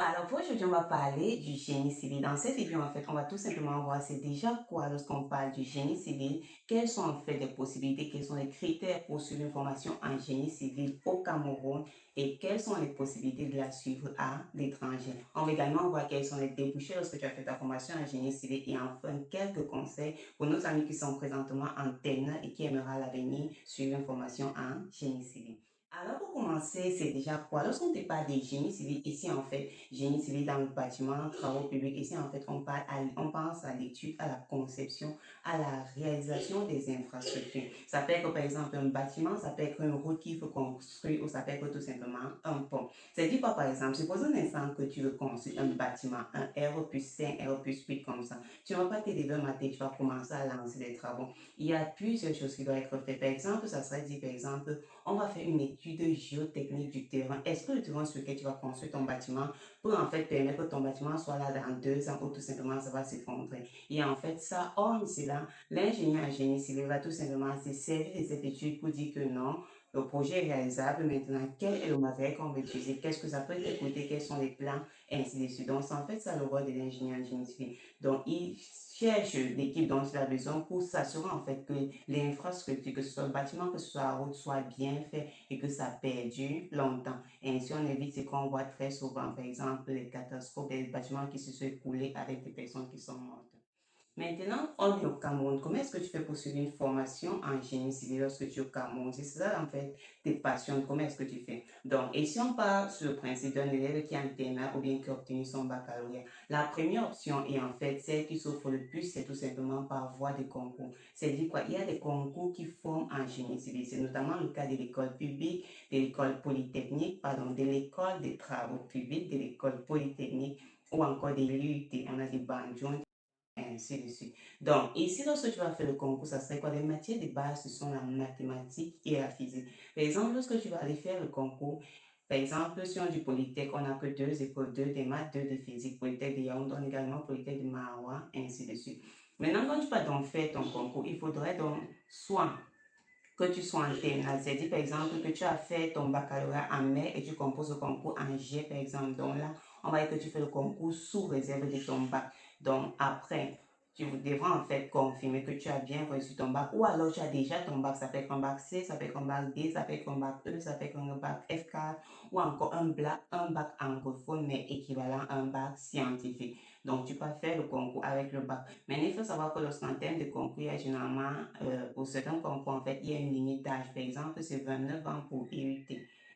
Alors pour aujourd'hui, on va parler du génie civil. Dans cette vidéo, en fait, on va tout simplement voir c'est déjà quoi lorsqu'on parle du génie civil, quelles sont en fait les possibilités, quels sont les critères pour suivre une formation en génie civil au Cameroun et quelles sont les possibilités de la suivre à l'étranger. On va également voir quels sont les débouchés lorsque tu as fait ta formation en génie civil et enfin quelques conseils pour nos amis qui sont présentement en terminale et qui aimeraient à l'avenir suivre une formation en génie civil. Alors pour commencer, c'est déjà quoi? Lorsqu'on te parle des génies civils, ici en fait, génie civil dans le bâtiment, travaux publics, ici en fait, on pense à l'étude, à la conception, à la réalisation des infrastructures. Ça peut être par exemple un bâtiment, ça peut être une route qu'il faut construire ou ça peut être tout simplement un pont. C'est dit quoi par exemple? Suppose un instant que tu veux construire un bâtiment, un R plus 5, R plus 8 comme ça. Tu ne vas pas te lever un matin, tu vas commencer à lancer des travaux. Il y a plusieurs choses qui doivent être faites. Par exemple, ça serait dit par exemple, on va faire une étude géotechnique du terrain. Est-ce que le terrain sur lequel tu vas construire ton bâtiment peut en fait permettre que ton bâtiment soit là dans 2 ans ou tout simplement ça va s'effondrer? Et en fait, ça, hormis cela, l'ingénieur en génie civil va tout simplement se servir de cette étude pour dire que non, le projet est réalisable. Maintenant, quel est le matériel qu'on va utiliser? Qu'est-ce que ça peut te coûter? Quels sont les plans? Et ainsi de suite. Donc, c'est en fait ça le rôle de l'ingénieur en génie civil. Donc, il cherche l'équipe dont il a besoin pour s'assurer en fait que l'infrastructure, que ce soit le bâtiment, que ce soit la route, soit bien fait et que ça perdure longtemps. Et ainsi, on évite ce qu'on voit très souvent, par exemple, les catastrophes des bâtiments qui se sont écoulés avec des personnes qui sont mortes. Maintenant, on est au Cameroun. Comment est-ce que tu fais pour suivre une formation en génie civil lorsque tu es au Cameroun? C'est ça, en fait, tes passions. Comment est-ce que tu fais? Donc, et si on part sur le principe d'un élève qui a un terminal ou bien qui a obtenu son baccalauréat, la première option, et en fait, celle qui s'offre le plus, c'est tout simplement par voie de concours. C'est-à-dire quoi? Il y a des concours qui forment en génie civil. C'est notamment le cas de l'école publique, de l'école polytechnique, pardon, de l'école des travaux publics, de l'école polytechnique ou encore de l'UT. On a des banques ainsi de suite. Donc, ici, lorsque tu vas faire le concours, ça serait quoi? Les matières de base, ce sont la mathématique et la physique. Par exemple, lorsque tu vas aller faire le concours, par exemple, si on dit Polytech, on n'a que 2 écoles, 2 de maths, 2 de physique. Polytech de Yaoundé, on a également Polytech de Maroua, ainsi de suite. Maintenant, quand tu vas donc faire ton concours, il faudrait donc soit que tu sois en terminale. C'est-à-dire, par exemple, que tu as fait ton baccalauréat en mai et tu composes le concours en juillet, par exemple. Donc là, on va dire que tu fais le concours sous réserve de ton bac. Donc après, tu devras en fait confirmer que tu as bien reçu ton bac ou alors tu as déjà ton bac, ça peut être un bac C, ça peut être un bac D, ça peut être un bac E, ça peut être un bac F4 ou encore un bac anglophone mais équivalent à un bac scientifique. Donc tu peux faire le concours avec le bac. Mais il faut savoir que lorsqu'en termes de concours, il y a généralement, pour certains concours, en fait, il y a une limite d'âge. Par exemple, c'est 29 ans pour UT.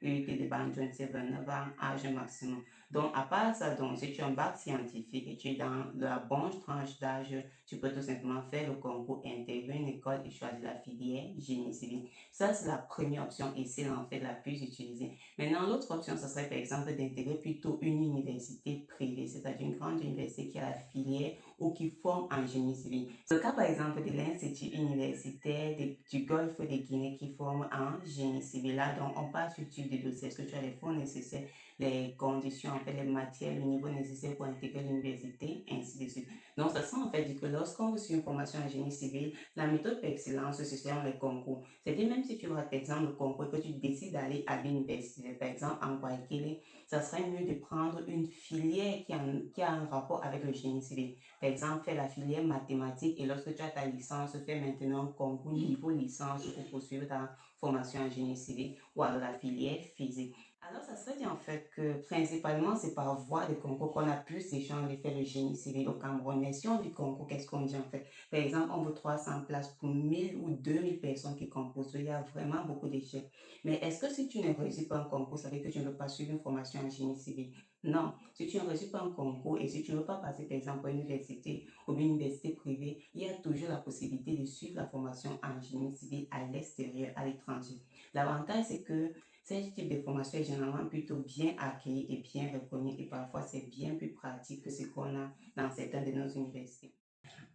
UT de Banjul, c'est 29 ans, âge maximum. Donc, à part ça, donc, si tu as un bac scientifique et tu es dans la bonne tranche d'âge, tu peux tout simplement faire le concours, intégrer une école et choisir la filière génie civil. Ça, c'est la première option et c'est en fait la plus utilisée. Maintenant, l'autre option, ce serait par exemple d'intégrer plutôt une université privée, c'est-à-dire une grande université qui a la filière ou qui forme en génie civil. C'est le cas par exemple de l'Institut universitaire du Golfe de Guinée qui forme en génie civil. Là, donc, on passe sur le type de dossier. Est-ce que tu as les fonds nécessaires, les conditions, en fait, les matières, le niveau nécessaire pour intégrer l'université, ainsi de suite. Donc, ça sent en fait dit que lorsqu'on suit une formation en génie civil, la méthode par excellence, c'est selon les concours. C'est-à-dire, même si tu vas, par exemple, le concours et que tu décides d'aller à l'université, par exemple, en Guayaquil, ça serait mieux de prendre une filière qui a un rapport avec le génie civil. Par exemple, fais la filière mathématiques et lorsque tu as ta licence, fais maintenant un concours niveau licence pour poursuivre ta formation en génie civil ou alors la filière physique. Alors, ça serait dit en fait que principalement, c'est par voie de concours qu'on a plus de chances de faire le génie civil au Cameroun. Mais si on dit concours, qu'est-ce qu'on dit en fait? Par exemple, on veut 300 places pour 1000 ou 2000 personnes qui composent. Il y a vraiment beaucoup d'échecs. Mais est-ce que si tu ne réussis pas un concours, ça veut dire que tu ne veux pas suivre une formation en génie civil? Non. Si tu ne réussis pas un concours et si tu ne veux pas passer, par exemple, à une université ou une université privée, il y a toujours la possibilité de suivre la formation en génie civil à l'extérieur, à l'étranger. L'avantage, c'est que ce type de formation est généralement plutôt bien accueilli et bien reconnu et parfois c'est bien plus pratique que ce qu'on a dans certaines de nos universités.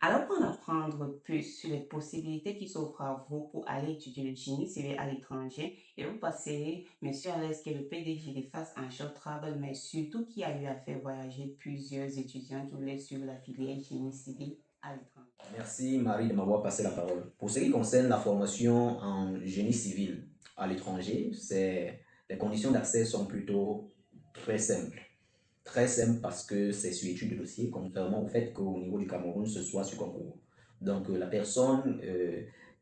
Alors, pour en apprendre plus sur les possibilités qui s'offrent à vous pour aller étudier le génie civil à l'étranger, et vous passez Monsieur Alès, qui est le PDG de Fast and Short Travel, mais surtout qui a eu à faire voyager plusieurs étudiants qui voulaient suivre la filière génie civil à l'étranger. Merci Marie de m'avoir passé la parole. Pour ce qui concerne la formation en génie civil à l'étranger, les conditions d'accès sont plutôt très simples. Très simple parce que c'est sur étude de dossier, contrairement au fait qu'au niveau du Cameroun, ce soit sur concours. Donc la personne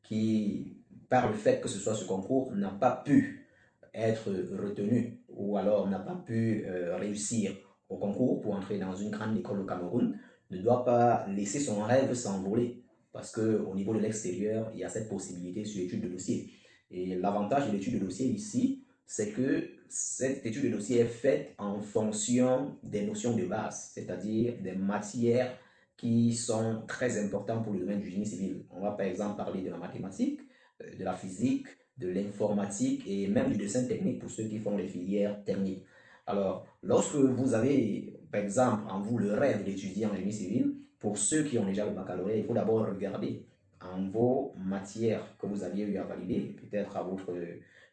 qui, par le fait que ce soit sur concours, n'a pas pu être retenue ou alors n'a pas pu réussir au concours pour entrer dans une grande école au Cameroun, ne doit pas laisser son rêve s'envoler parce qu'au niveau de l'extérieur, il y a cette possibilité sur étude de dossier. Et l'avantage de l'étude de dossier ici, c'est que cette étude de dossier est faite en fonction des notions de base, c'est-à-dire des matières qui sont très importantes pour le domaine du génie civil. On va par exemple parler de la mathématique, de la physique, de l'informatique et même du dessin technique pour ceux qui font les filières techniques. Alors, lorsque vous avez, par exemple, en vous le rêve d'étudier en génie civil, pour ceux qui ont déjà le baccalauréat, il faut d'abord regarder en vos matières que vous aviez eu à valider, peut-être à votre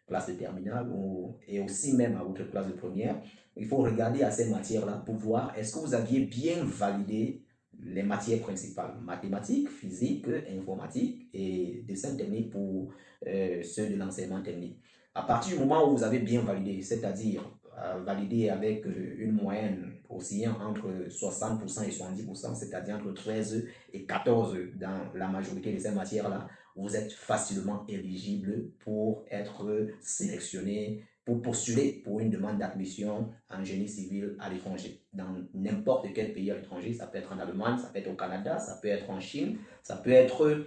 classe de terminale et aussi même à votre classe de première. Il faut regarder à ces matières-là pour voir est-ce que vous aviez bien validé les matières principales, mathématiques, physique, informatique et dessin technique pour ceux de l'enseignement technique. À partir du moment où vous avez bien validé, c'est-à-dire validé avec une moyenne oscillant entre 60% et 70%, c'est-à-dire entre 13 et 14 dans la majorité de ces matières-là, vous êtes facilement éligible pour être sélectionné, pour postuler pour une demande d'admission en génie civil à l'étranger. Dans n'importe quel pays à l'étranger, ça peut être en Allemagne, ça peut être au Canada, ça peut être en Chine, ça peut être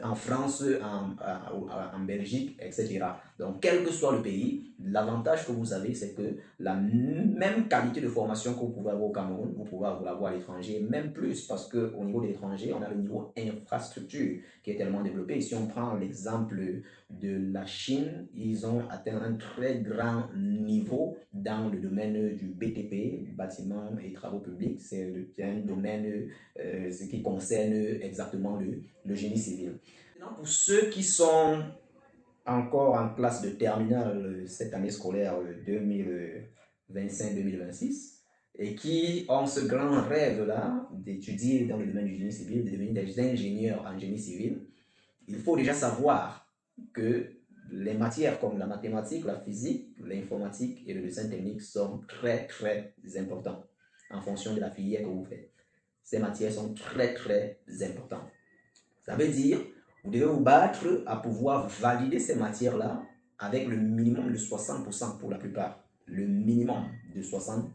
en France, en Belgique, etc. Donc, quel que soit le pays, l'avantage que vous avez, c'est que la même qualité de formation que vous pouvez avoir au Cameroun, vous pouvez l'avoir à l'étranger, même plus, parce qu'au niveau de l'étranger, on a le niveau infrastructure qui est tellement développé. Si on prend l'exemple de la Chine, ils ont atteint un très grand niveau dans le domaine du BTP, du bâtiment et travaux publics. C'est un domaine ce qui concerne exactement le génie civil. Maintenant, pour ceux qui sont encore en classe de terminale cette année scolaire 2025-2026 et qui ont ce grand rêve-là d'étudier dans le domaine du génie civil, de devenir des ingénieurs en génie civil, il faut déjà savoir que les matières comme la mathématique, la physique, l'informatique et le dessin technique sont très très importants en fonction de la filière que vous faites. Ces matières sont très très importantes. Ça veut dire, vous devez vous battre à pouvoir valider ces matières-là avec le minimum de 60% pour la plupart. Le minimum de 60%,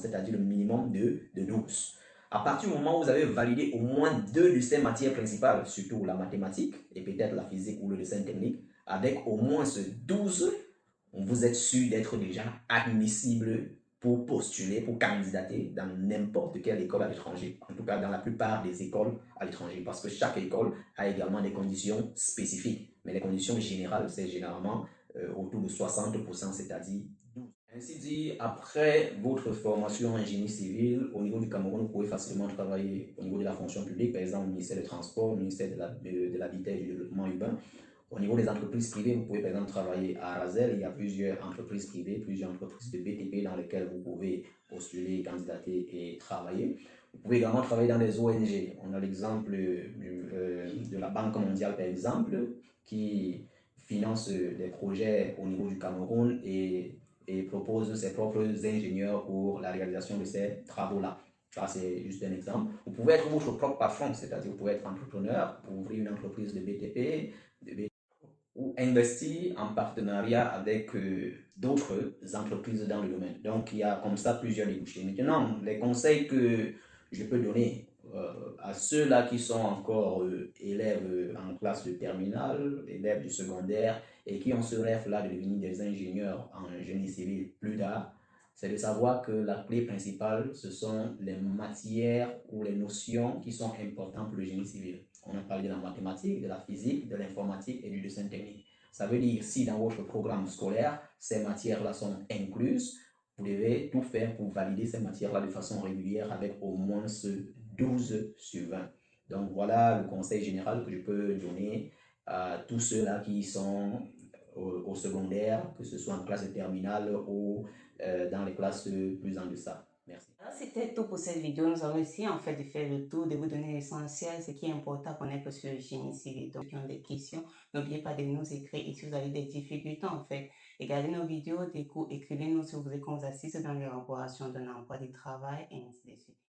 c'est-à-dire le minimum de 12. À partir du moment où vous avez validé au moins deux de ces matières principales, surtout la mathématique et peut-être la physique ou le dessin technique, avec au moins ce 12, vous êtes sûr d'être déjà admissible pour postuler, pour candidater dans n'importe quelle école à l'étranger. En tout cas, dans la plupart des écoles à l'étranger. Parce que chaque école a également des conditions spécifiques. Mais les conditions générales, c'est généralement autour de 60%, c'est-à-dire 12. Ainsi dit, après votre formation en génie civil, au niveau du Cameroun, vous pouvez facilement travailler au niveau de la fonction publique, par exemple, le ministère des Transports, le ministère de l'Habitat et du Développement urbain. Au niveau des entreprises privées, vous pouvez par exemple travailler à Razel. Il y a plusieurs entreprises privées, plusieurs entreprises de BTP dans lesquelles vous pouvez postuler, candidater et travailler. Vous pouvez également travailler dans des ONG. On a l'exemple de la Banque mondiale, par exemple, qui finance des projets au niveau du Cameroun et propose ses propres ingénieurs pour la réalisation de ces travaux-là. Ça, c'est juste un exemple. Vous pouvez être votre propre patron, c'est-à-dire vous pouvez être entrepreneur pour ouvrir une entreprise de BTP, ou investir en partenariat avec d'autres entreprises dans le domaine. Donc, il y a comme ça plusieurs débouchés. Maintenant, les conseils que je peux donner à ceux-là qui sont encore élèves en classe de terminale, élèves du secondaire, et qui ont ce rêve-là de devenir des ingénieurs en génie civil plus tard, c'est de savoir que la clé principale, ce sont les matières ou les notions qui sont importantes pour le génie civil. On a parlé de la mathématique, de la physique, de l'informatique et du dessin technique. Ça veut dire si dans votre programme scolaire, ces matières-là sont incluses, vous devez tout faire pour valider ces matières-là de façon régulière avec au moins 12 sur 20. Donc voilà le conseil général que je peux donner à tous ceux-là qui sont au secondaire, que ce soit en classe terminale ou dans les classes plus en deçà. Merci. Alors, c'était tout pour cette vidéo. Nous avons essayé en fait de faire le tour, de vous donner l'essentiel, ce qui est important à connaître sur le génie civil. Donc, si vous avez des questions, n'oubliez pas de nous écrire. Et si vous avez des difficultés en fait, regardez nos vidéos, des cours, écrivez-nous si vous voulez qu'on vous assiste dans l'élaboration d'un emploi de travail et ainsi de suite.